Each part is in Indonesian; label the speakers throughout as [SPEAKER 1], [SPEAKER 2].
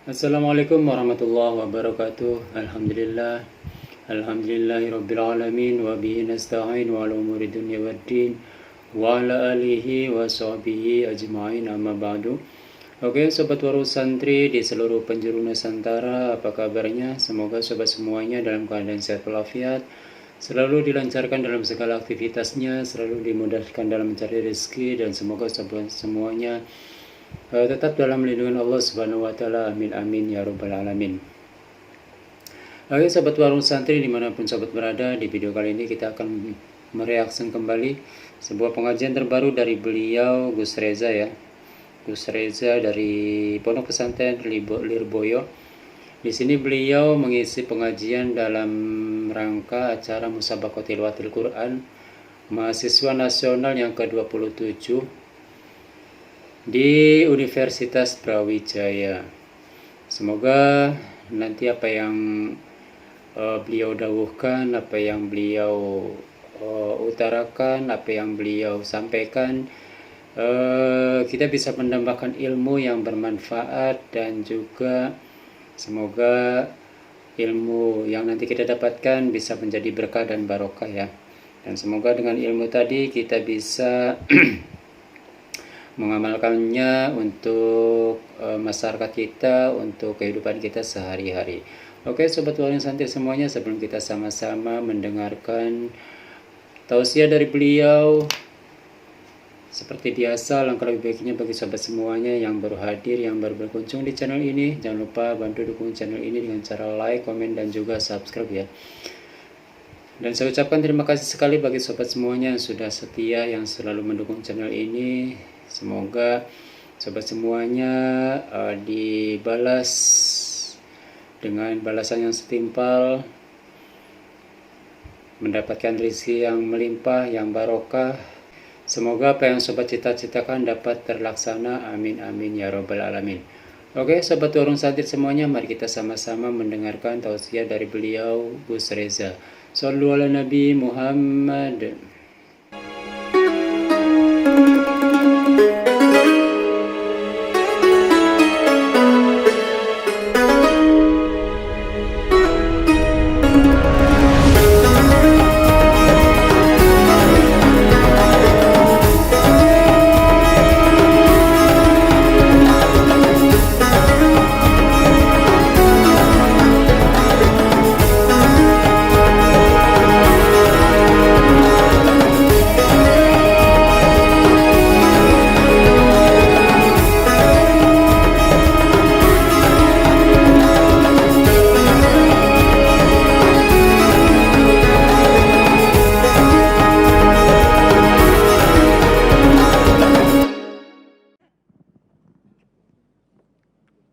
[SPEAKER 1] Assalamualaikum warahmatullahi wabarakatuh. Alhamdulillah. Alhamdulillahirabbil alamin wa bihi nasta'in wa ala umuri dunya waddin wa ala alihi wa sahbihi ajma'in amma ba'du. Oke, sobat waru santri di seluruh penjuru Nusantara, apa kabarnya? Semoga sobat semuanya dalam keadaan sehat walafiat, selalu dilancarkan dalam segala aktivitasnya, selalu dimudahkan dalam mencari rezeki, dan semoga sobat semuanya tetap dalam lindungan Allah Subhanahu wa taala. Amin amin ya rabbal alamin. Oke, sobat warung santri dimanapun sobat berada, di video kali ini kita akan mereaksi kembali sebuah pengajian terbaru dari beliau Gus Reza ya. Gus Reza dari Pondok Pesantren Lirboyo. Di sini beliau mengisi pengajian dalam rangka acara Musabaqah Tilawatil Quran Mahasiswa Nasional yang ke-27 di Universitas Brawijaya. Semoga nanti apa yang beliau dawuhkan, apa yang beliau utarakan, apa yang beliau sampaikan, kita bisa mendapatkan ilmu yang bermanfaat, dan juga semoga ilmu yang nanti kita dapatkan bisa menjadi berkah dan barokah ya. Dan semoga dengan ilmu tadi kita bisa mengamalkannya untuk masyarakat kita, untuk kehidupan kita sehari-hari. Oke, sobat waring santri semuanya, sebelum kita sama-sama mendengarkan tausiah dari beliau, seperti biasa, langkah lebih baiknya bagi sobat semuanya yang baru hadir, yang baru berkunjung di channel ini, jangan lupa bantu dukung channel ini dengan cara like, komen, dan juga subscribe ya. Dan saya ucapkan terima kasih sekali bagi sobat semuanya yang sudah setia, yang selalu mendukung channel ini. Semoga sobat semuanya dibalas dengan balasan yang setimpal, mendapatkan rezeki yang melimpah, yang barokah. Semoga apa yang sobat cita-citakan dapat terlaksana. Amin amin ya rabbal alamin. Oke, sobat warung santri semuanya, mari kita sama-sama mendengarkan tausiah dari beliau Gus Reza. Shallu ala Nabi Muhammad.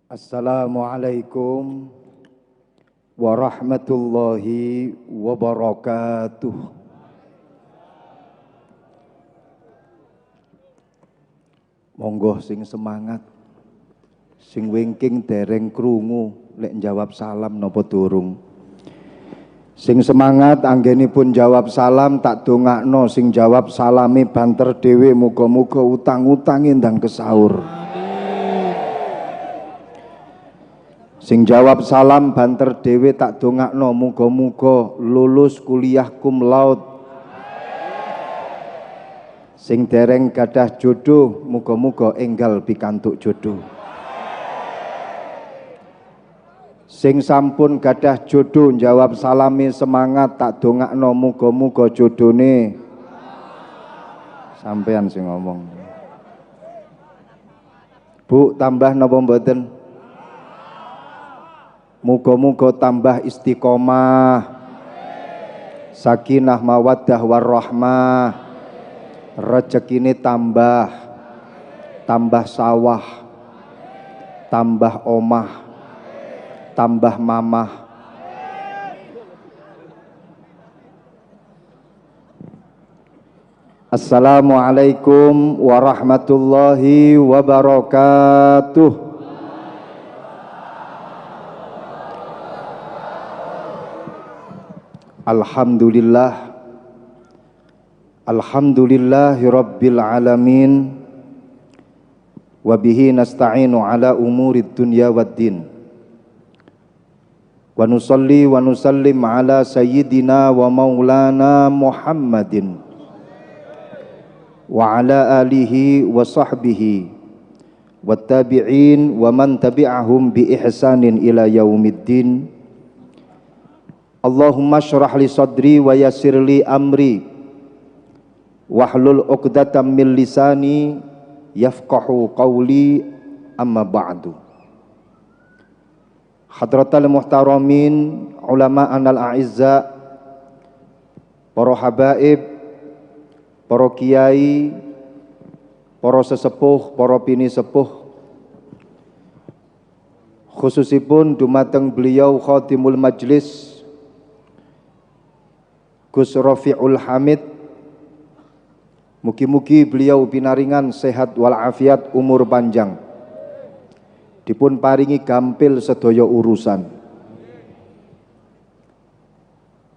[SPEAKER 2] Assalamualaikum warahmatullahi wabarakatuh. Monggo sing semangat, sing wingking dereng krungu lek jawab salam napa durung. Sing semangat anggenipun jawab salam tak dongakno sing jawab salami banter dhewe, muga-muga utang-utange ndang kesaur. Sing jawab salam banter dhewe tak dongakno muga-muga lulus kuliah cum laude. Sing dereng gadah jodoh muga-muga enggal pikantuk jodoh. Sing sampun gadah jodoh jawab salami semangat tak dongakno muga-muga jodone sampean sing ngomong. Bu, tambah napa mboten? Muga-muga tambah istiqomah, sakinah mawaddah warahmah, rezekine tambah, tambah sawah, tambah omah, tambah mamah. Assalamualaikum warahmatullahi wabarakatuh. Alhamdulillah, alhamdulillahi rabbil alamin, wa bihi nasta'inu ala umurid dunya waddin. wa nusalli wa nusallim ala sayyidina wa maulana Muhammadin wa ala alihi wa sahbihi wattabi'in wa man tabi'ahum bi ihsanin ila yaumiddin. Allahumma syrah li sadri wa yassir li amri wahlul 'uqdatam min lisani yafqahu qawli, amma ba'du. Hadratal muhtaramin ulama anal a'izza, para habaib, para kiai, para sesepuh, para pini sepuh, khususipun dumateng beliau khatimul majlis Gus Rafiul Hamid. Mugi-mugi beliau pinaringan sehat walafiat, umur panjang, dipun paringi gampil sedaya urusan.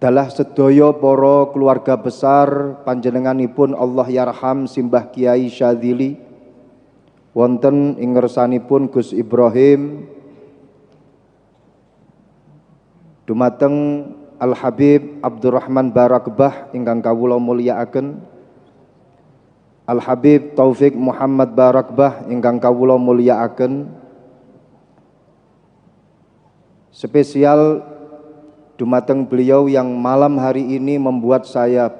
[SPEAKER 2] Dalah sedaya para keluarga besar panjenenganipun Allah yarham Simbah Kiai Syadzili, wonten ing ngersanipun Gus Ibrahim, dumateng Al Habib Abdurrahman Barakbah ingkang kawula mulyakaken, Al Habib Taufik Muhammad Barakbah ingkang kawula mulyakaken. Spesial dumateng beliau yang malam hari ini membuat saya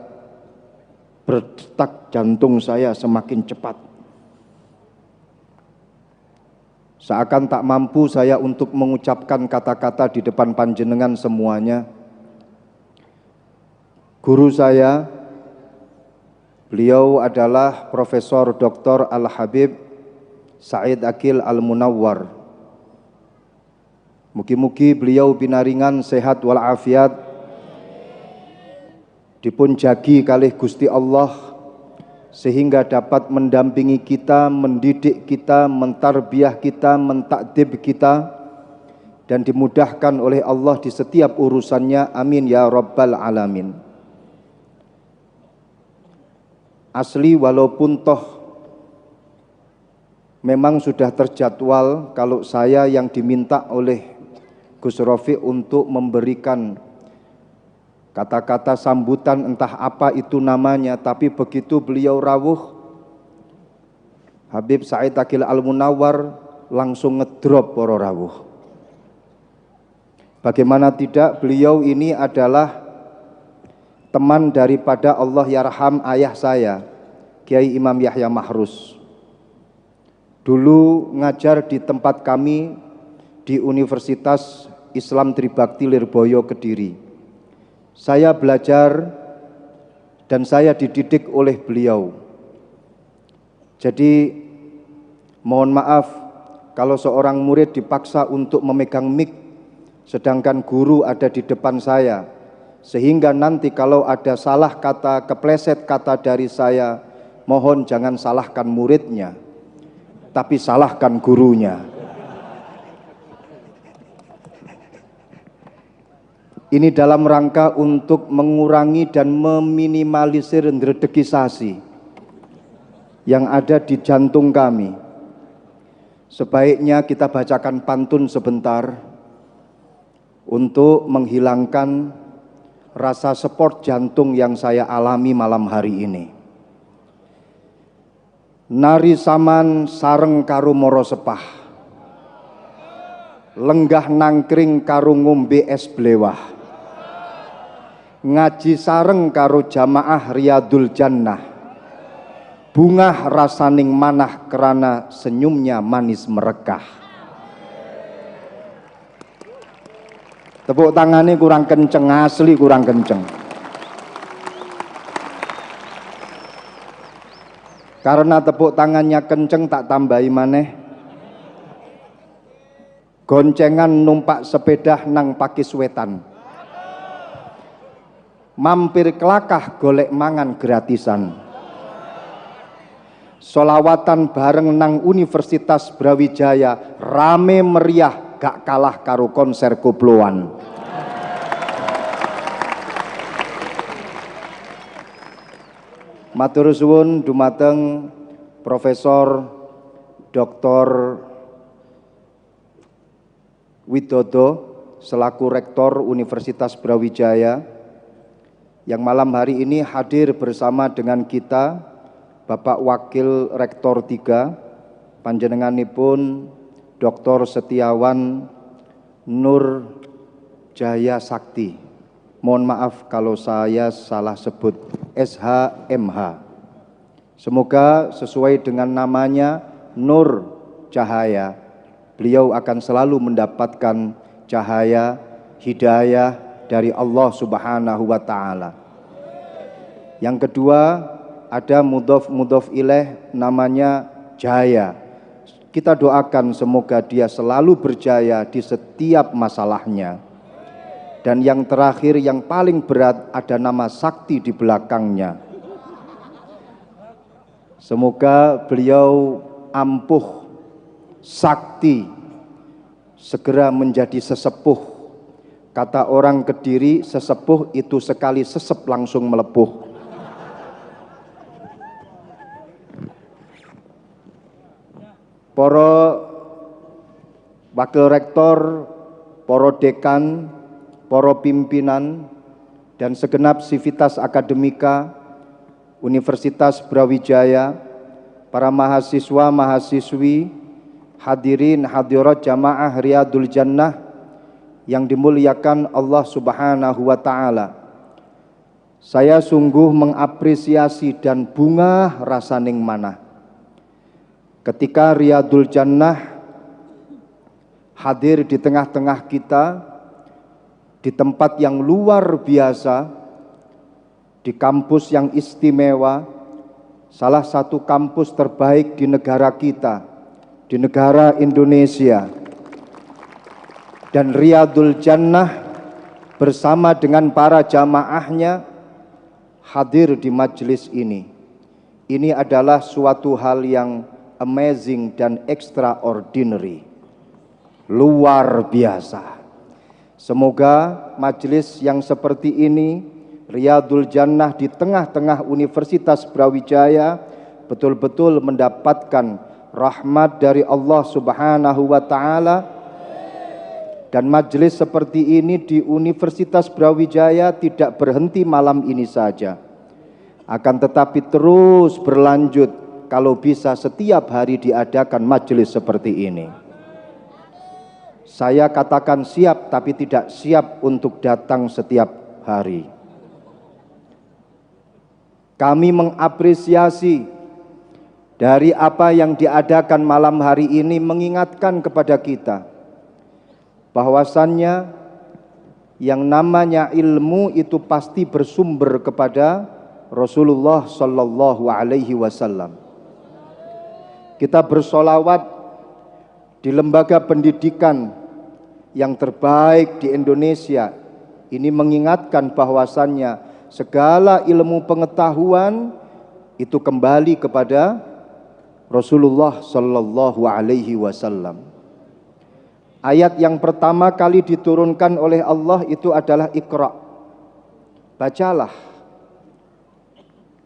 [SPEAKER 2] berdetak jantung saya semakin cepat. Seakan tak mampu saya untuk mengucapkan kata-kata di depan panjenengan semuanya. Guru saya, beliau adalah Profesor Dr. Al Habib Said Akil Al Munawwar. Mugi-mugi beliau pinaringan sehat walafiat, dipun jagi kalih Gusti Allah, sehingga dapat mendampingi kita, mendidik kita, mentarbiyah kita, mentakdib kita, dan dimudahkan oleh Allah di setiap urusannya. Amin ya rabbal alamin. Asli walaupun toh memang sudah terjadwal kalau saya yang diminta oleh Gus Rafi untuk memberikan kata-kata sambutan, entah apa itu namanya, tapi begitu beliau rawuh, Habib Said Akil Al Munawwar langsung ngedrop para rawuh. Bagaimana tidak, beliau ini adalah teman daripada Allah yarham ayah saya, Kiai Imam Yahya Mahrus. Dulu ngajar di tempat kami di Universitas Islam Tribakti Lirboyo Kediri. Saya belajar dan saya dididik oleh beliau. Jadi mohon maaf kalau seorang murid dipaksa untuk memegang mic sedangkan guru ada di depan saya, sehingga nanti kalau ada salah kata, kepleset kata dari saya, mohon jangan salahkan muridnya, tapi salahkan gurunya. Ini dalam rangka untuk mengurangi dan meminimalisir ndredekisasi yang ada di jantung kami. Sebaiknya kita bacakan pantun sebentar untuk menghilangkan rasa sport jantung yang saya alami malam hari ini. Nari saman sareng karo moro sepah, lenggah nangkring karo ngombe es blewah, ngaji sareng karo jamaah Riyadul Jannah, bungah rasaning manah kerana senyumnya manis merekah. Tepuk tangannya kurang kenceng, asli kurang kenceng. Karena tepuk tangannya kenceng tak tambahi maneh. Goncengan numpak sepeda nang Pakis Wetan. Mampir kelakah golek mangan gratisan. Solawatan bareng nang Universitas Brawijaya, rame meriah gak kalah karo konser koploan. Matur suwun dumateng Profesor Dr. Widodo selaku Rektor Universitas Brawijaya yang malam hari ini hadir bersama dengan kita Bapak Wakil Rektor 3 panjenenganipun Dr. Setiawan Nur Jaya Sakti. Mohon maaf kalau saya salah sebut, SHMH. Semoga sesuai dengan namanya Nur Cahaya, beliau akan selalu mendapatkan cahaya, hidayah dari Allah Subhanahu wa Ta'ala. Yang kedua, ada mudhof ilaih namanya Jaya. Kita doakan semoga dia selalu berjaya di setiap masalahnya. Dan yang terakhir, yang paling berat, ada nama Sakti di belakangnya. Semoga beliau ampuh, sakti, segera menjadi sesepuh. Kata orang Kediri, sesepuh itu sekali sesep langsung melepuh. Para wakil rektor, para dekan, para pimpinan, dan segenap sivitas akademika Universitas Brawijaya, para mahasiswa, mahasiswi, hadirin hadirat jamaah Riyadul Jannah yang dimuliakan Allah Subhanahu wa Ta'ala. Saya sungguh mengapresiasi dan bungah rasaning manah ketika Riyadul Jannah hadir di tengah-tengah kita di tempat yang luar biasa, di kampus yang istimewa, salah satu kampus terbaik di negara kita, di negara Indonesia. Dan Riyadul Jannah bersama dengan para jamaahnya hadir di majelis ini. Ini adalah suatu hal yang amazing dan extraordinary, luar biasa. Semoga majelis yang seperti ini, Riyadul Jannah di tengah-tengah Universitas Brawijaya, betul-betul mendapatkan rahmat dari Allah Subhanahu wa Ta'ala. Dan majelis seperti ini di Universitas Brawijaya tidak berhenti malam ini saja, akan tetapi terus berlanjut. Kalau bisa setiap hari diadakan majelis seperti ini. Saya katakan siap, tapi tidak siap untuk datang setiap hari. Kami mengapresiasi dari apa yang diadakan malam hari ini, mengingatkan kepada kita bahwasannya yang namanya ilmu itu pasti bersumber kepada Rasulullah Sallallahu Alaihi Wasallam. Kita bersolawat di lembaga pendidikan yang terbaik di Indonesia. Ini mengingatkan bahwasannya segala ilmu pengetahuan itu kembali kepada Rasulullah Sallallahu Alaihi Wasallam. Ayat yang pertama kali diturunkan oleh Allah itu adalah Iqra. Bacalah.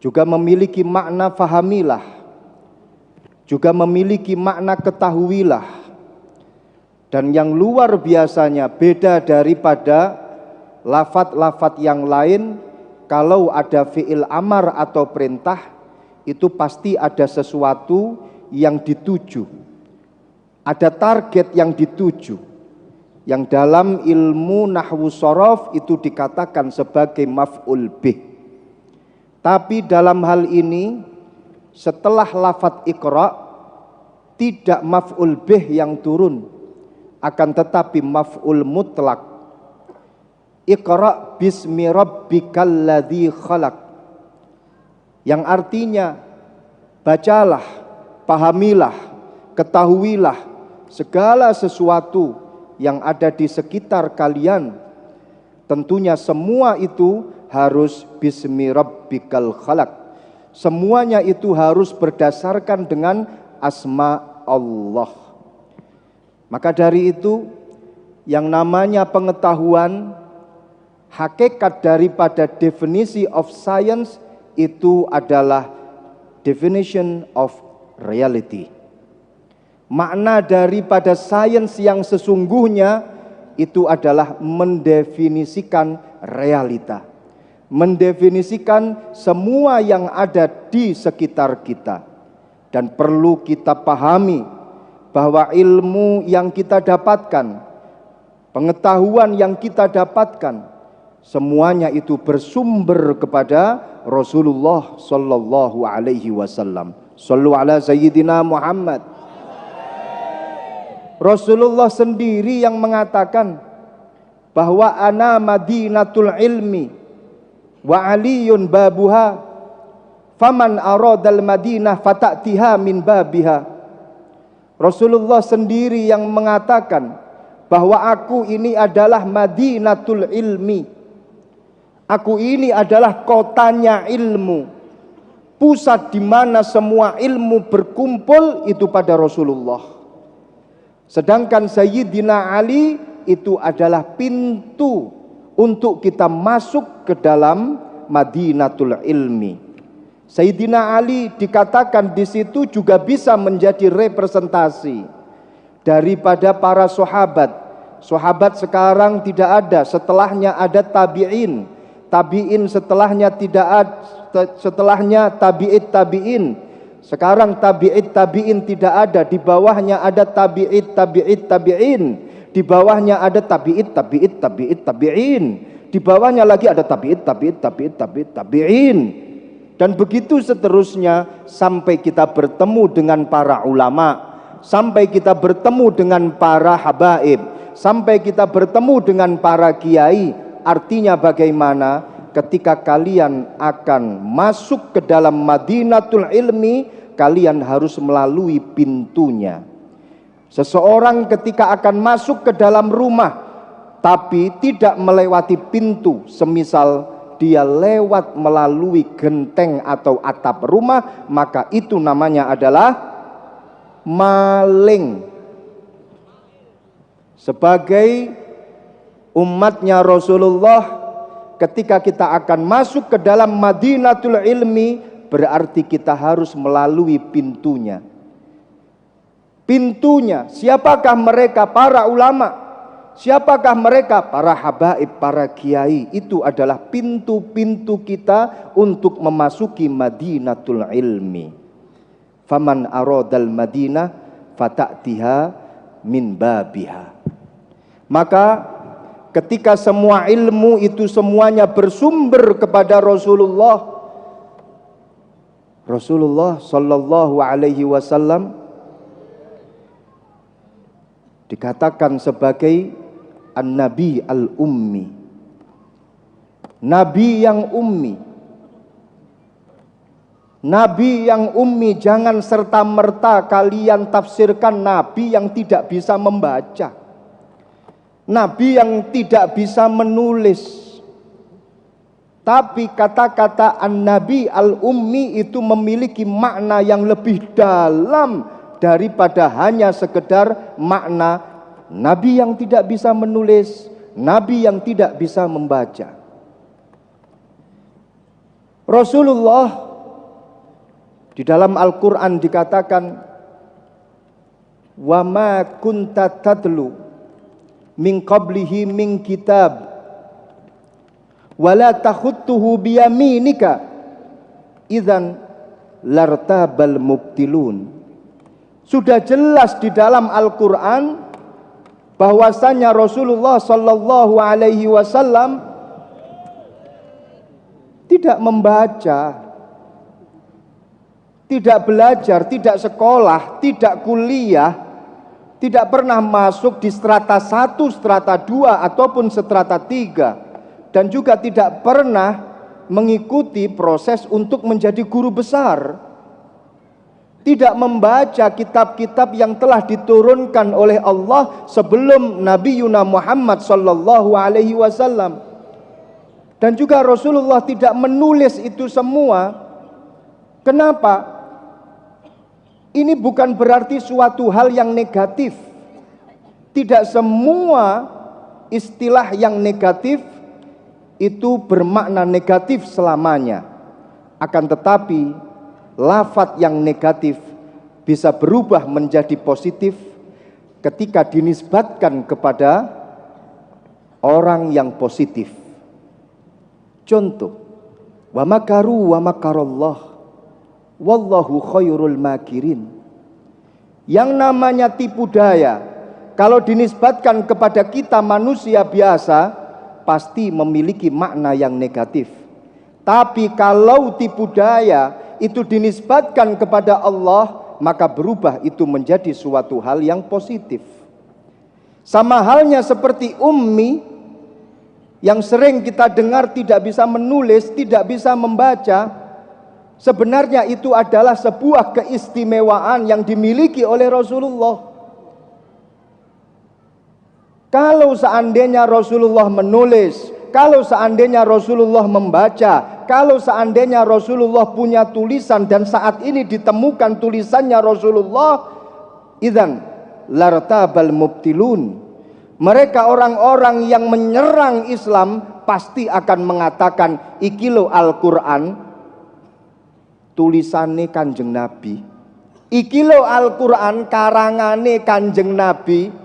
[SPEAKER 2] Juga memiliki makna fahamilah. Juga memiliki makna ketahuilah. Dan yang luar biasanya beda daripada lafat-lafat yang lain, kalau ada fi'il amar atau perintah, itu pasti ada sesuatu yang dituju. Ada target yang dituju. Yang dalam ilmu nahwu shorof itu dikatakan sebagai maf'ul bih. Tapi dalam hal ini, setelah lafat Iqra, tidak maf'ul bih yang turun, akan tetapi maf'ul mutlak. Iqra bismi rabbikal ladzi khalaq, yang artinya bacalah, pahamilah, ketahuilah segala sesuatu yang ada di sekitar kalian. Tentunya semua itu harus bismi rabbikal khalaq. Semuanya itu harus berdasarkan dengan asma Allah. Maka dari itu, yang namanya pengetahuan, hakikat daripada definisi of science itu adalah definition of reality. Makna daripada sains yang sesungguhnya itu adalah mendefinisikan realita, mendefinisikan semua yang ada di sekitar kita. Dan perlu kita pahami bahwa ilmu yang kita dapatkan, pengetahuan yang kita dapatkan, semuanya itu bersumber kepada Rasulullah sallallahu alaihi wasallam. Shallu ala sayyidina Muhammad. Rasulullah sendiri yang mengatakan bahwa ana madinatul ilmi wa aliyun babuha faman aradal madinah fatatiha min babiha. Rasulullah sendiri yang mengatakan bahwa aku ini adalah madinatul ilmi, aku ini adalah kotanya ilmu, pusat di mana semua ilmu berkumpul itu pada Rasulullah. Sedangkan Sayyidina Ali itu adalah pintu untuk kita masuk ke dalam Madinatul Ilmi. Sayyidina Ali dikatakan di situ juga bisa menjadi representasi daripada para sahabat. Sahabat sekarang tidak ada, setelahnya ada tabi'in. Tabi'in setelahnya tidak ada, setelahnya tabi'in. Sekarang tabi'it tabi'in tidak ada, di bawahnya ada tabi'it tabi'in, di bawahnya ada tabi'it tabi'in, di bawahnya lagi ada tabi'it tabi'in, dan begitu seterusnya sampai kita bertemu dengan para ulama, sampai kita bertemu dengan para habaib, sampai kita bertemu dengan para kiai. Artinya bagaimana? Ketika kalian akan masuk ke dalam Madinatul Ilmi, kalian harus melalui pintunya. Seseorang ketika akan masuk ke dalam rumah tapi tidak melewati pintu, semisal dia lewat melalui genteng atau atap rumah, maka itu namanya adalah maling. Sebagai umatnya Rasulullah, ketika kita akan masuk ke dalam Madinatul Ilmi, berarti kita harus melalui pintunya. Pintunya, siapakah mereka? Para ulama. Siapakah mereka? Para habaib, para kiai. Itu adalah pintu-pintu kita untuk memasuki Madinatul Ilmi. Faman aradal Madinah fata'tiha min babiha. Maka ketika semua ilmu itu semuanya bersumber kepada Rasulullah sallallahu alaihi wasallam dikatakan sebagai an-nabi al-ummi, nabi yang ummi. Nabi yang ummi, jangan serta-merta kalian tafsirkan nabi yang tidak bisa membaca, nabi yang tidak bisa menulis. Tapi kata-kata an-nabi al-ummi itu memiliki makna yang lebih dalam daripada hanya sekedar makna nabi yang tidak bisa menulis, nabi yang tidak bisa membaca. Rasulullah di dalam Al-Quran dikatakan, wa ma kunta tadlu min qablihi min kitab wala takhuttuhu biyaminika idzan lartabal mubtilun. Sudah jelas di dalam Al-Quran bahwasanya Rasulullah sallallahu alaihi wasallam tidak membaca, tidak belajar, tidak sekolah, tidak kuliah, tidak pernah masuk di strata 1, strata 2 ataupun strata 3. Dan juga tidak pernah mengikuti proses untuk menjadi guru besar. Tidak membaca kitab-kitab yang telah diturunkan oleh Allah sebelum Nabi Yuna Muhammad sallallahu alaihi wasallam. Dan juga Rasulullah tidak menulis itu semua. Kenapa? Ini bukan berarti suatu hal yang negatif. Tidak semua istilah yang negatif itu bermakna negatif selamanya. Akan tetapi lafadz yang negatif bisa berubah menjadi positif ketika dinisbatkan kepada orang yang positif. Contoh, wa makaru wa makarallah wallahu khairul makirin. Yang namanya tipu daya, kalau dinisbatkan kepada kita manusia biasa, pasti memiliki makna yang negatif. Tapi kalau tipu daya itu dinisbatkan kepada Allah, maka berubah itu menjadi suatu hal yang positif. Sama halnya seperti Ummi yang sering kita dengar tidak bisa menulis, tidak bisa membaca. Sebenarnya itu adalah sebuah keistimewaan yang dimiliki oleh Rasulullah. Kalau seandainya Rasulullah menulis, kalau seandainya Rasulullah membaca, kalau seandainya Rasulullah punya tulisan dan saat ini ditemukan tulisannya Rasulullah, idzan lartabal mubtilun. Mereka orang-orang yang menyerang Islam pasti akan mengatakan, iki lo Al-Quran tulisane Kanjeng Nabi, iki lo Al-Quran karangane Kanjeng Nabi.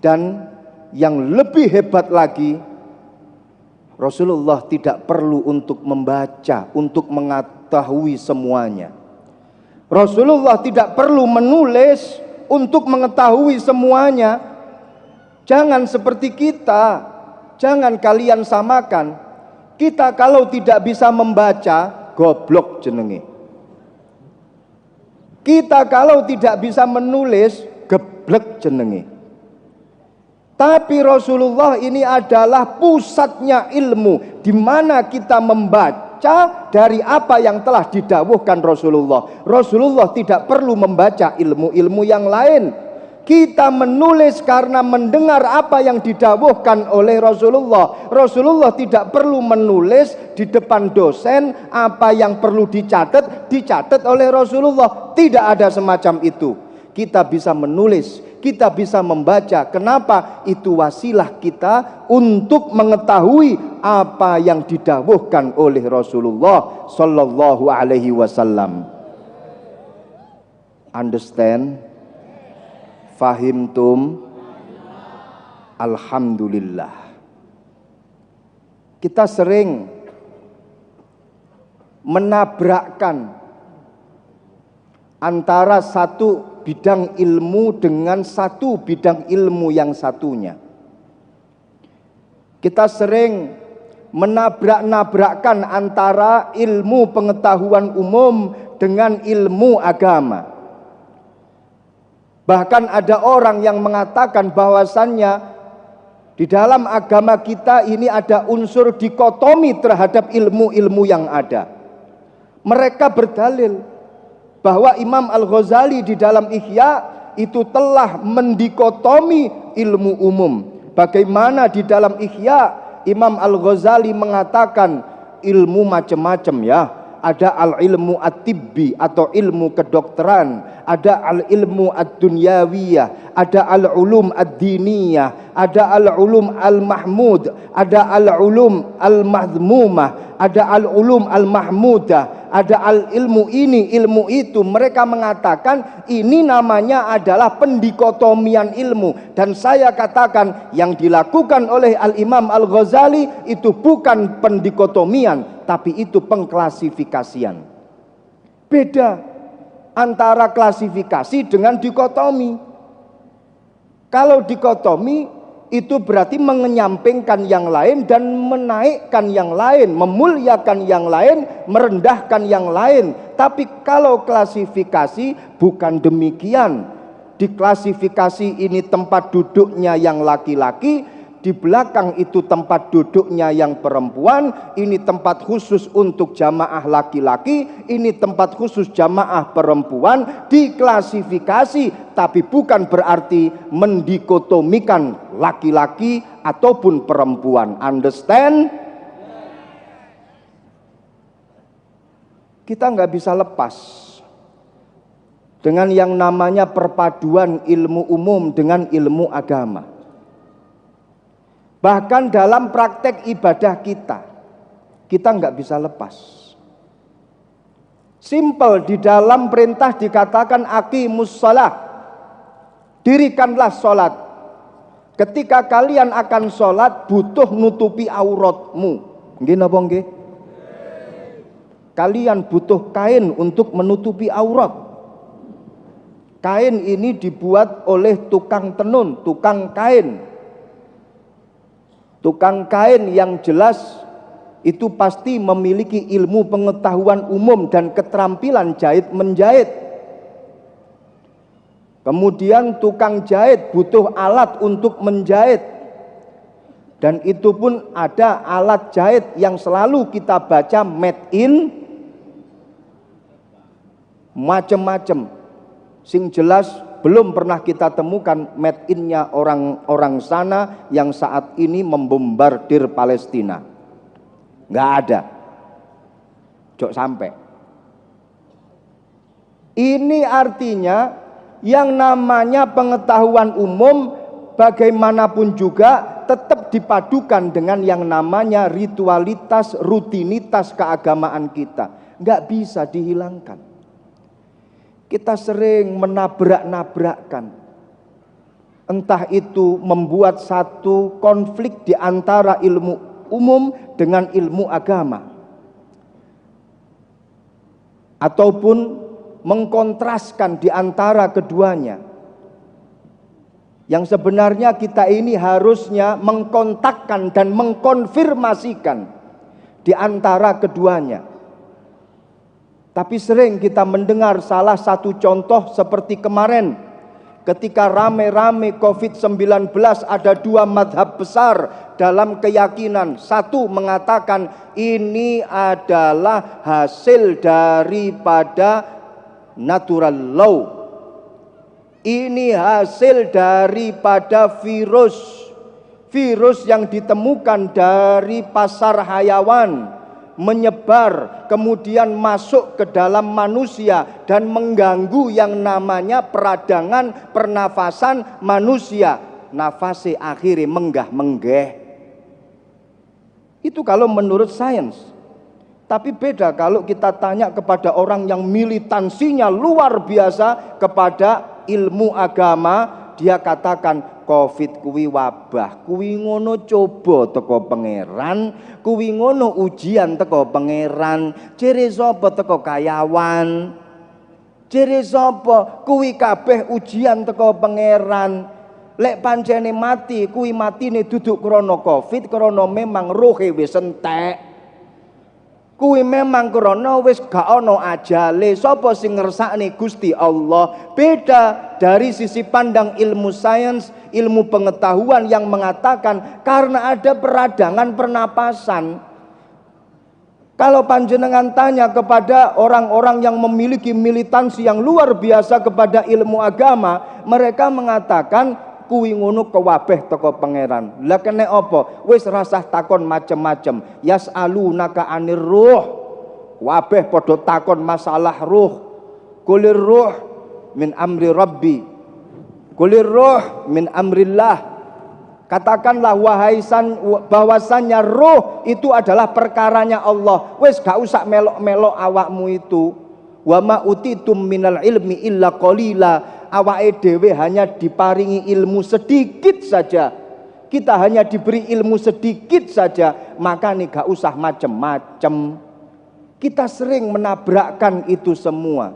[SPEAKER 2] Dan yang lebih hebat lagi, Rasulullah tidak perlu untuk membaca, untuk mengetahui semuanya. Rasulullah tidak perlu menulis untuk mengetahui semuanya. Jangan seperti kita, jangan kalian samakan. Kita kalau tidak bisa membaca, goblok jenenge. Kita kalau tidak bisa menulis, geblek jenenge. Tapi Rasulullah ini adalah pusatnya ilmu, di mana kita membaca dari apa yang telah didawuhkan Rasulullah. Rasulullah tidak perlu membaca ilmu-ilmu yang lain. Kita menulis karena mendengar apa yang didawuhkan oleh Rasulullah. Rasulullah tidak perlu menulis di depan dosen apa yang perlu dicatat oleh Rasulullah. Tidak ada semacam itu. Kita bisa menulis, kita bisa membaca. Kenapa? Itu wasilah kita untuk mengetahui apa yang didawuhkan oleh Rasulullah sallallahu alaihi wasallam. Understand? Fahimtum? Alhamdulillah. Kita sering menabrakkan antara satu bidang ilmu dengan satu bidang ilmu yang satunya. Kita sering menabrak-nabrakkan antara ilmu pengetahuan umum dengan ilmu agama. Bahkan ada orang yang mengatakan bahwasannya di dalam agama kita ini ada unsur dikotomi terhadap ilmu-ilmu yang ada. Mereka berdalil bahwa Imam Al-Ghazali di dalam Ihya itu telah mendikotomi ilmu umum. Bagaimana di dalam Ihya Imam Al-Ghazali mengatakan ilmu macam-macam ya. Ada al-ilmu at-tibbi atau ilmu kedokteran, ada al-ilmu ad-dunyawiyah, ada al-ulum ad-diniyah, ada al-ulum al-mahmud, ada al-ulum al-mahmumah, ada al-ulum al-mahmudah, ada al-ilmu ini, ilmu itu. Mereka mengatakan ini namanya adalah pendikotomian ilmu. Dan saya katakan yang dilakukan oleh Al-Imam Al-Ghazali itu bukan pendikotomian, tapi itu pengklasifikasian. Beda antara klasifikasi dengan dikotomi. Kalau dikotomi itu berarti menyampingkan yang lain dan menaikkan yang lain, memuliakan yang lain, merendahkan yang lain. Tapi kalau klasifikasi bukan demikian. Di klasifikasi ini tempat duduknya yang laki-laki, di belakang itu tempat duduknya yang perempuan, ini tempat khusus untuk jamaah laki-laki, ini tempat khusus jamaah perempuan, diklasifikasi, tapi bukan berarti mendikotomikan laki-laki ataupun perempuan. Understand? Kita nggak bisa lepas dengan yang namanya perpaduan ilmu umum dengan ilmu agama. Bahkan dalam praktek ibadah kita nggak bisa lepas. Simple, di dalam perintah dikatakan aqimus shalah, dirikanlah sholat. Ketika kalian akan sholat butuh nutupi auratmu. Nggih napa nggih? Kalian butuh kain untuk menutupi aurat. Kain ini dibuat oleh tukang tenun, tukang kain. Tukang kain yang jelas itu pasti memiliki ilmu pengetahuan umum dan keterampilan jahit menjahit. Kemudian tukang jahit butuh alat untuk menjahit. Dan itu pun ada alat jahit yang selalu kita baca made in macam-macam. Sing jelas belum pernah kita temukan made in-nya orang-orang sana yang saat ini membombardir Palestina. Nggak ada. Jok sampai. Ini artinya yang namanya pengetahuan umum bagaimanapun juga tetap dipadukan dengan yang namanya ritualitas, rutinitas keagamaan kita. Nggak bisa dihilangkan. Kita sering menabrak-nabrakkan. Entah itu membuat satu konflik di antara ilmu umum dengan ilmu agama. Ataupun mengkontraskan di antara keduanya. Yang sebenarnya kita ini harusnya mengkontakkan dan mengkonfirmasikan di antara keduanya. Tapi sering kita mendengar salah satu contoh seperti kemarin ketika rame-rame COVID-19 ada dua madhab besar dalam keyakinan. Satu mengatakan ini adalah hasil daripada natural law. Ini hasil daripada virus yang ditemukan dari pasar hayawan, menyebar kemudian masuk ke dalam manusia dan mengganggu yang namanya peradangan pernafasan manusia. Nafasi akhirnya menggah-menggeh. Itu kalau menurut sains. Tapi beda kalau kita tanya kepada orang yang militansinya luar biasa kepada ilmu agama, dia katakan Covid kuwi wabah, kuwi ngono coba teko pangeran, kuwi ngono ujian teko pangeran, jere sapa teko kayawan, jere sapa kuwi kabeh ujian teko pangeran. Lek pancene mati, kuwi matine duduk krana Covid, krana memang rohe wis entek. Kuwi memang krana wis gak ana ajale. Sapa sing ngersakne? Gusti Allah. Beda dari sisi pandang ilmu sains, ilmu pengetahuan yang mengatakan karena ada peradangan pernapasan. Kalau panjenengan tanya kepada orang-orang yang memiliki militansi yang luar biasa kepada ilmu agama, mereka mengatakan kuwi ngono kewabeh teko pangeran. Lah kene apa? Wis rasah takon macem-macem. Yas'alunaka 'anir ruh. Wabeh padha takon masalah ruh. Kulir ruh min amri rabbi. Kulir ruh min amrillah. Katakanlah wahai bahwasannya ruh itu adalah perkaranya Allah. Wis gak usah melok-melok awakmu itu. Wa ma utitum minal ilmi illa qalila. Awake dhewe hanya diparingi ilmu sedikit saja. Kita hanya diberi ilmu sedikit saja, maka nih gak usah macem-macem. Kita sering menabrakkan itu semua.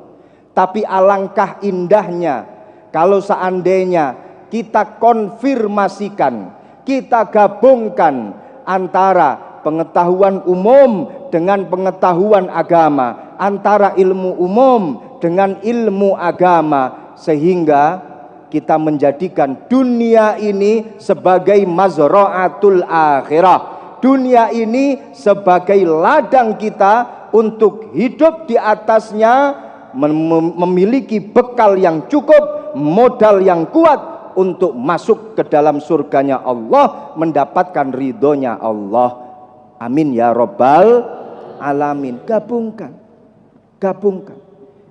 [SPEAKER 2] Tapi alangkah indahnya kalau seandainya kita konfirmasikan, kita gabungkan antara pengetahuan umum dengan pengetahuan agama, antara ilmu umum dengan ilmu agama, sehingga kita menjadikan dunia ini sebagai mazra'atul akhirah. Dunia ini sebagai ladang kita untuk hidup di atasnya, memiliki bekal yang cukup, modal yang kuat untuk masuk ke dalam surganya Allah, mendapatkan ridhonya Allah. Amin ya rabbal alamin. Gabungkan.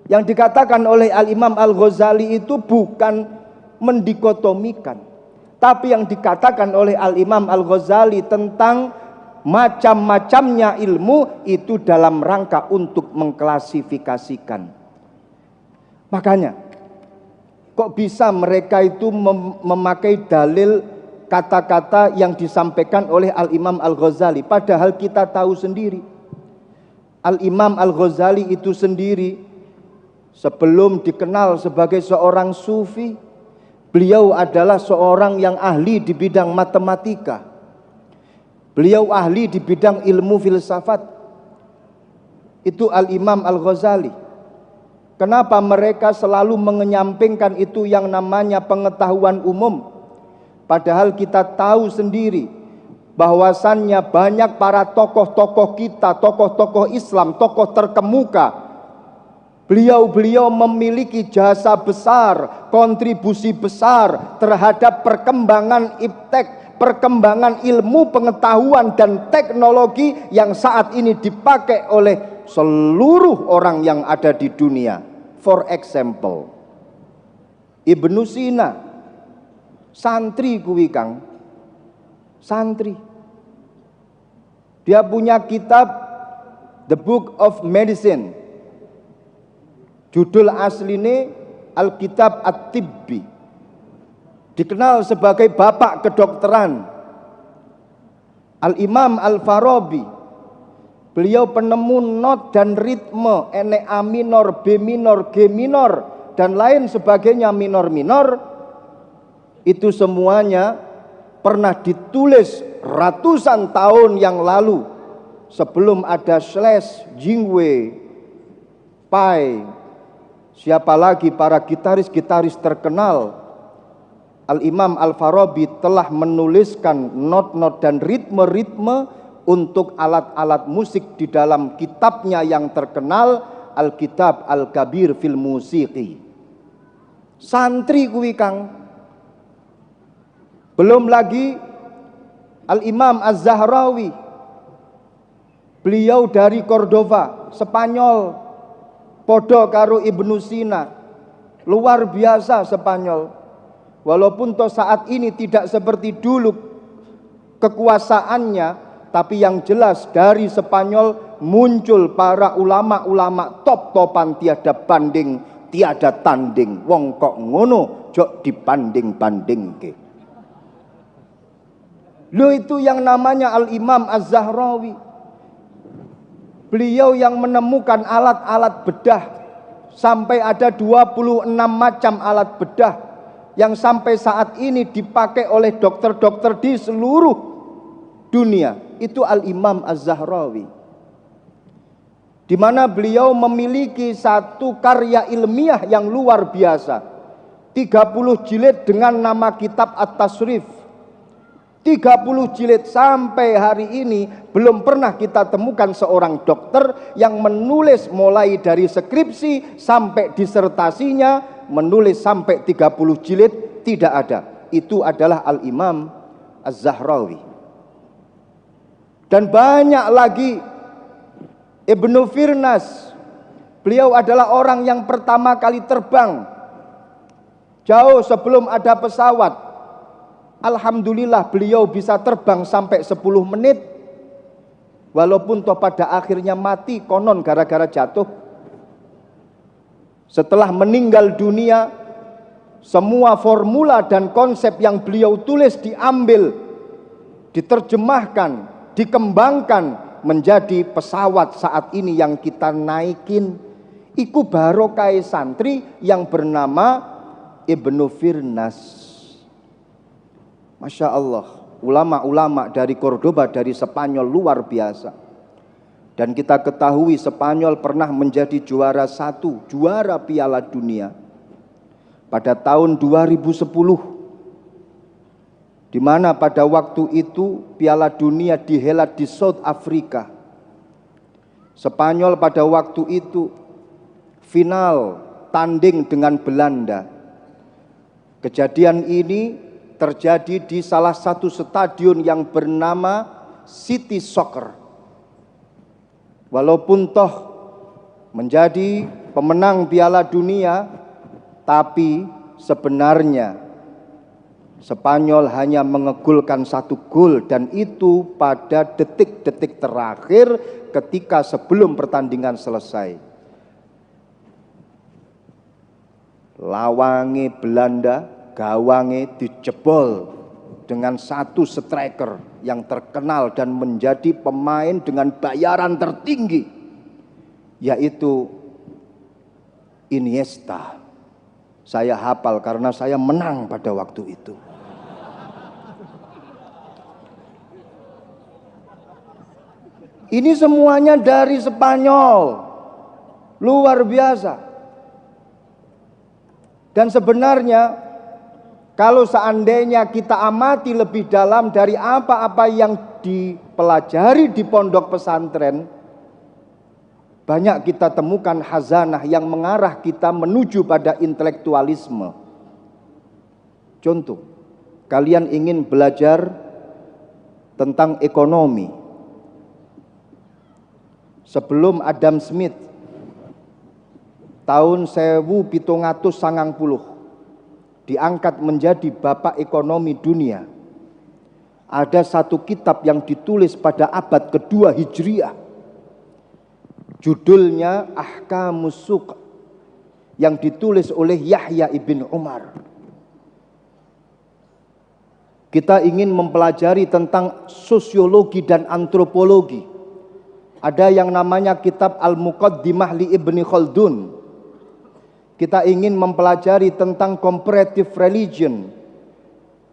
[SPEAKER 2] Yang dikatakan oleh Al-Imam Al-Ghazali itu bukan mendikotomikan, tapi yang dikatakan oleh Al-Imam Al-Ghazali tentang macam-macamnya ilmu itu dalam rangka untuk mengklasifikasikan. Makanya kok bisa mereka itu memakai dalil kata-kata yang disampaikan oleh Al-Imam Al-Ghazali. Padahal kita tahu sendiri, Al-Imam Al-Ghazali itu sendiri sebelum dikenal sebagai seorang sufi, beliau adalah seorang yang ahli di bidang matematika. Beliau ahli di bidang ilmu filsafat. Itu Al-Imam Al-Ghazali. Kenapa mereka selalu menyampingkan itu yang namanya pengetahuan umum? Padahal kita tahu sendiri bahwasannya banyak para tokoh-tokoh kita, tokoh-tokoh Islam, tokoh terkemuka, beliau-beliau memiliki jasa besar, kontribusi besar terhadap perkembangan iptek, perkembangan ilmu pengetahuan dan teknologi yang saat ini dipakai oleh seluruh orang yang ada di dunia. For example, Ibnu Sina, santri kuwi Kang, santri. Dia punya kitab The Book of Medicine. Judul asline Alkitab At-Tibbi. Dikenal sebagai bapak kedokteran. Al-Imam Al-Farabi, beliau penemu not dan ritme, enek A minor, B minor, G minor, dan lain sebagainya minor-minor. Itu semuanya pernah ditulis ratusan tahun yang lalu, sebelum ada Slash, Jingwei, Pai, siapa lagi para gitaris-gitaris terkenal. Al-Imam Al-Farabi telah menuliskan not-not dan ritme-ritme untuk alat-alat musik di dalam kitabnya yang terkenal, Al-Kitab Al-Kabir fil Musiqi. Santri kuwi Kang. Belum lagi Al-Imam Az-Zahrawi, beliau dari Cordova, Spanyol, podo karo Ibnu Sina, luar biasa Spanyol. Walaupun toh saat ini tidak seperti dulu kekuasaannya, tapi yang jelas dari Spanyol muncul para ulama-ulama top-topan, tiada banding, tiada tanding. Wong kok ngono jok dibanding-bandingke. Loh, itu yang namanya Al-Imam Az-Zahrawi. Beliau yang menemukan alat-alat bedah. Sampai ada 26 macam alat bedah yang sampai saat ini dipakai oleh dokter-dokter di seluruh dunia. Itu Al-Imam Az-Zahrawi. Di mana beliau memiliki satu karya ilmiah yang luar biasa. 30 jilid dengan nama kitab At-Tasrif. 30 jilid. Sampai hari ini belum pernah kita temukan seorang dokter yang menulis mulai dari skripsi sampai disertasinya, menulis sampai 30 jilid, tidak ada. Itu adalah Al-Imam Az-Zahrawi. Dan banyak lagi. Ibnu Firnas, beliau adalah orang yang pertama kali terbang jauh sebelum ada pesawat. Alhamdulillah beliau bisa terbang sampai 10 menit. Walaupun toh pada akhirnya mati konon gara-gara jatuh. Setelah meninggal dunia, semua formula dan konsep yang beliau tulis diambil, diterjemahkan, dikembangkan menjadi pesawat saat ini yang kita naikin. Iku barokah santri yang bernama Ibnu Firnas. Masya Allah, ulama-ulama dari Cordoba, dari Spanyol luar biasa. Dan kita ketahui Spanyol pernah menjadi juara 1, juara Piala Dunia pada tahun 2010. Di mana pada waktu itu Piala Dunia dihelat di South Africa. Spanyol pada waktu itu final tanding dengan Belanda. Kejadian ini terjadi di salah satu stadion yang bernama City Soccer. Walaupun toh menjadi pemenang Piala Dunia, tapi sebenarnya Spanyol hanya mengegulkan 1 gol, dan itu pada detik-detik terakhir ketika sebelum pertandingan selesai. Lawange Belanda, gawange dijebol dengan satu striker yang terkenal dan menjadi pemain dengan bayaran tertinggi, yaitu Iniesta. Saya hafal karena saya menang pada waktu itu. Ini semuanya dari Spanyol. Luar biasa. Dan sebenarnya kalau seandainya kita amati lebih dalam dari apa-apa yang dipelajari di pondok pesantren, banyak kita temukan khazanah yang mengarah kita menuju pada intelektualisme. Contoh, kalian ingin belajar tentang ekonomi. Sebelum Adam Smith, tahun 1790 diangkat menjadi bapak ekonomi dunia. Ada satu kitab yang ditulis pada abad kedua Hijriah. Judulnya Ahkamus Suq, yang ditulis oleh Yahya ibn Umar. Kita ingin mempelajari tentang sosiologi dan antropologi. Ada yang namanya kitab Al-Muqaddimah li Ibni Khaldun. Kita ingin mempelajari tentang comparative religion.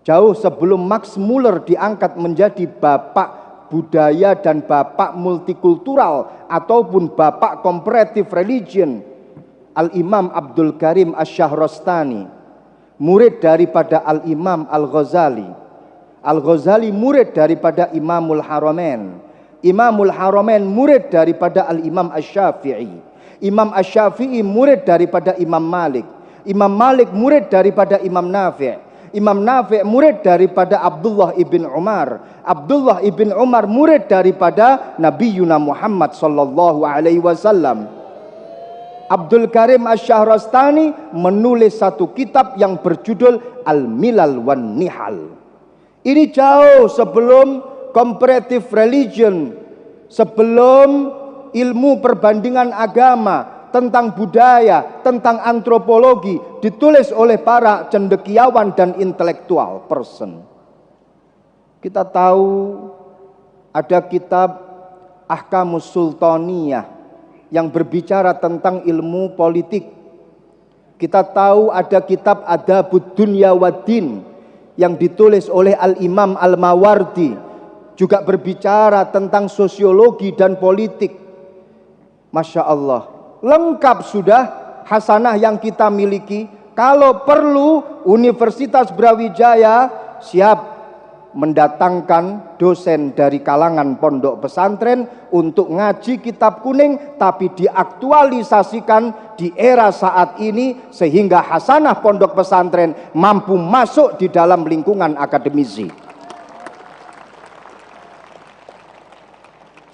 [SPEAKER 2] Jauh sebelum Max Muller diangkat menjadi bapak budaya dan bapak multikultural ataupun bapak comparative religion, Al-Imam Abdul Karim Asy-Syahrastani, murid daripada Al-Imam Al-Ghazali. Al-Ghazali murid daripada Imamul Haramain. Imamul Haramain murid daripada Al-Imam Asy-Syafi'i. Imam Asy-Syafi'i murid daripada Imam Malik. Imam Malik murid daripada Imam Nafi'. Imam Nafi' murid daripada Abdullah ibn Umar. Abdullah ibn Umar murid daripada Nabiyuna Muhammad sallallahu alaihi wasallam. Abdul Karim Asy-Syahrastani menulis satu kitab yang berjudul Al-Milal wan Nihal. Ini jauh sebelum comparative religion, sebelum ilmu perbandingan agama, tentang budaya, tentang antropologi ditulis oleh para cendekiawan dan intelektual person. Kita tahu ada kitab Ahkamus Sultaniyah yang berbicara tentang ilmu politik. Kita tahu ada kitab Adabud Dunya Waddin yang ditulis oleh Al-Imam Al-Mawardi, juga berbicara tentang sosiologi dan politik. Masya Allah, lengkap sudah hasanah yang kita miliki. Kalau perlu Universitas Brawijaya siap mendatangkan dosen dari kalangan pondok pesantren untuk ngaji kitab kuning, tapi diaktualisasikan di era saat ini sehingga hasanah pondok pesantren mampu masuk di dalam lingkungan akademisi.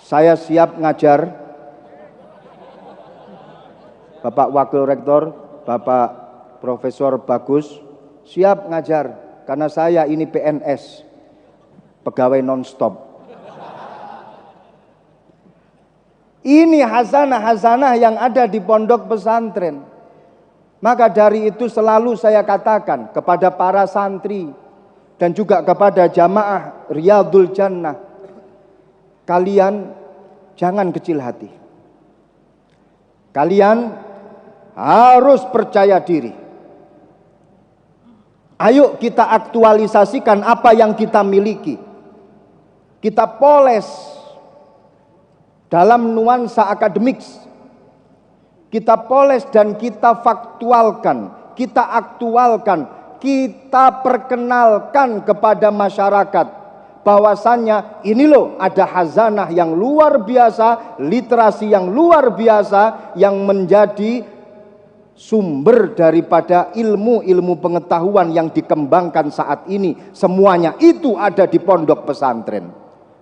[SPEAKER 2] Saya siap ngajar. Bapak Wakil Rektor, Bapak Profesor Bagus siap ngajar karena saya ini PNS, pegawai non-stop. Ini hasanah-hasanah yang ada di pondok pesantren. Maka dari itu selalu saya katakan kepada para santri dan juga kepada jamaah Riyadul Jannah, kalian jangan kecil hati. Kalian harus percaya diri. Ayo kita aktualisasikan apa yang kita miliki. Kita poles dalam nuansa akademik. Kita poles dan kita faktualkan, kita aktualkan, kita perkenalkan kepada masyarakat bahwasannya ini loh ada khazanah yang luar biasa, literasi yang luar biasa yang menjadi sumber daripada ilmu-ilmu pengetahuan yang dikembangkan saat ini. Semuanya itu ada di pondok pesantren.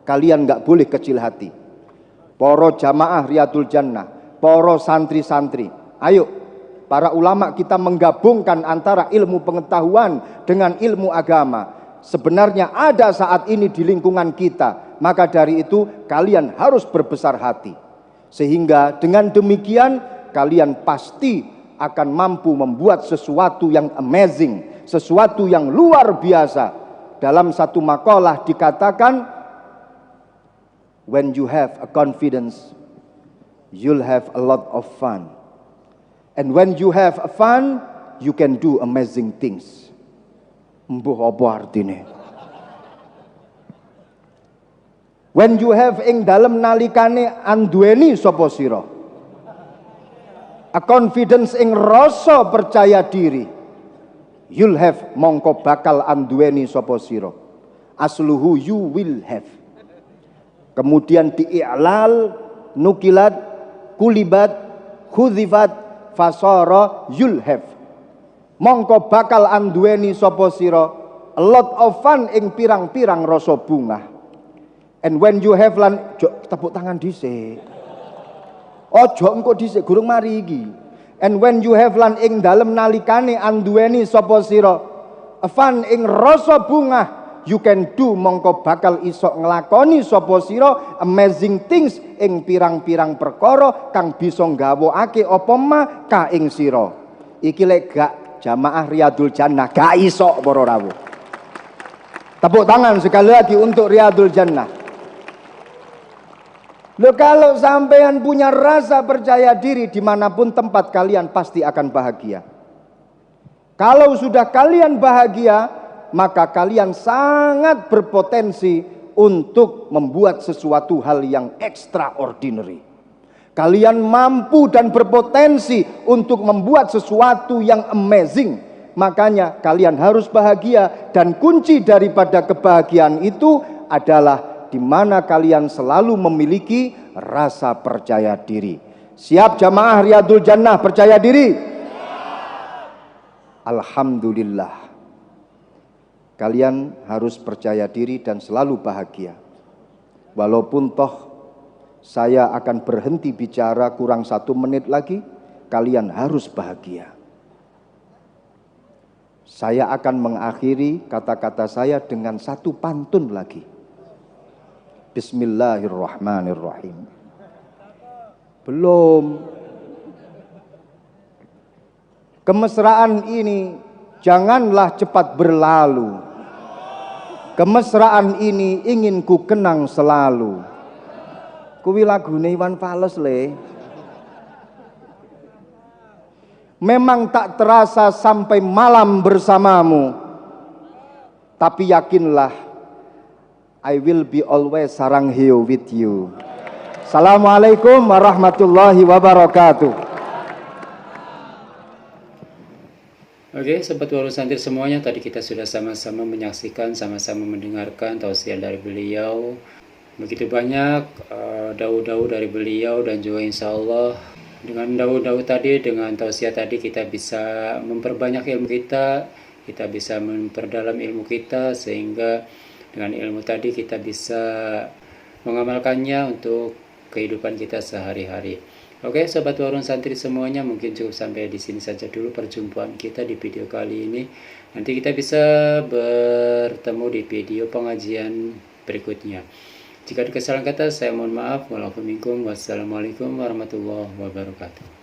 [SPEAKER 2] Kalian gak boleh kecil hati. Poro jamaah Riyadul Jannah, poro santri-santri, ayo para ulama kita menggabungkan antara ilmu pengetahuan dengan ilmu agama. Sebenarnya ada saat ini di lingkungan kita. Maka dari itu kalian harus berbesar hati. Sehingga dengan demikian kalian pasti akan mampu membuat sesuatu yang amazing, sesuatu yang luar biasa. dalam satu makalah dikatakan, when you have a confidence, you'll have a lot of fun. And when you have a fun, you can do amazing things. Mbuh apa artine? When you have ing dalem nalikane anduweni sapa sira, a confidence ing rasa percaya diri, you'll have mongko bakal anduweni sapa sira. Asluhu you will have. Kemudian di'i'lal, nukilat, kulibat, khudzifat, fasara, you'll have. Mongko bakal anduweni sapa sira a lot of fun ing pirang-pirang rasa bunga. And when you have lan tepuk tangan dhisik. Ojo engko dhisik gurung mari iki. And when you have lan ing dalem nalikane anduweni sapa sira a fun ing rasa bunga, you can do mongko bakal iso nglakoni sapa sira amazing things ing pirang-pirang perkara kang bisa nggawokake apa ma ka ing sira. Iki lek gak jamaah Riyadul Jannah gak iso para rawuh. Tepuk tangan sekali lagi untuk Riyadul Jannah. Loh, kalau sampean punya rasa percaya diri dimanapun tempat kalian pasti akan bahagia. Kalau sudah kalian bahagia, maka kalian sangat berpotensi untuk membuat sesuatu hal yang extraordinary. Kalian mampu dan berpotensi untuk membuat sesuatu yang amazing. Makanya kalian harus bahagia, dan kunci daripada kebahagiaan itu adalah di mana kalian selalu memiliki rasa percaya diri. Siap jamaah Riyadul Jannah percaya diri? Alhamdulillah. Kalian harus percaya diri dan selalu bahagia. Walaupun toh saya akan berhenti bicara kurang 1 menit lagi, kalian harus bahagia. Saya akan mengakhiri kata-kata saya dengan satu pantun lagi. Bismillahirrahmanirrahim. Belum. Kemesraan ini janganlah cepat berlalu. Kemesraan ini ingin ku kenang selalu. Kuwi lagune Iwan Fals le. Memang tak terasa sampai malam bersamamu, tapi yakinlah I will be always sarang hiu with you. Assalamualaikum warahmatullahi wabarakatuh.
[SPEAKER 1] Oke, sobat Warung Santri semuanya, tadi kita sudah sama-sama menyaksikan, sama-sama mendengarkan tausiah dari beliau. Begitu banyak daud-daud dari beliau, dan juga insya Allah dengan daud-daud tadi, dengan tausiah tadi, kita bisa memperbanyak ilmu kita bisa memperdalam ilmu kita, sehingga dengan ilmu tadi kita bisa mengamalkannya untuk kehidupan kita sehari-hari. Oke, sobat Warung Santri semuanya, mungkin cukup sampai di sini saja dulu perjumpaan kita di video kali ini. Nanti kita bisa bertemu di video pengajian berikutnya. Jika ada kesalahan kata, saya mohon maaf. Wassalamualaikum warahmatullahi wabarakatuh.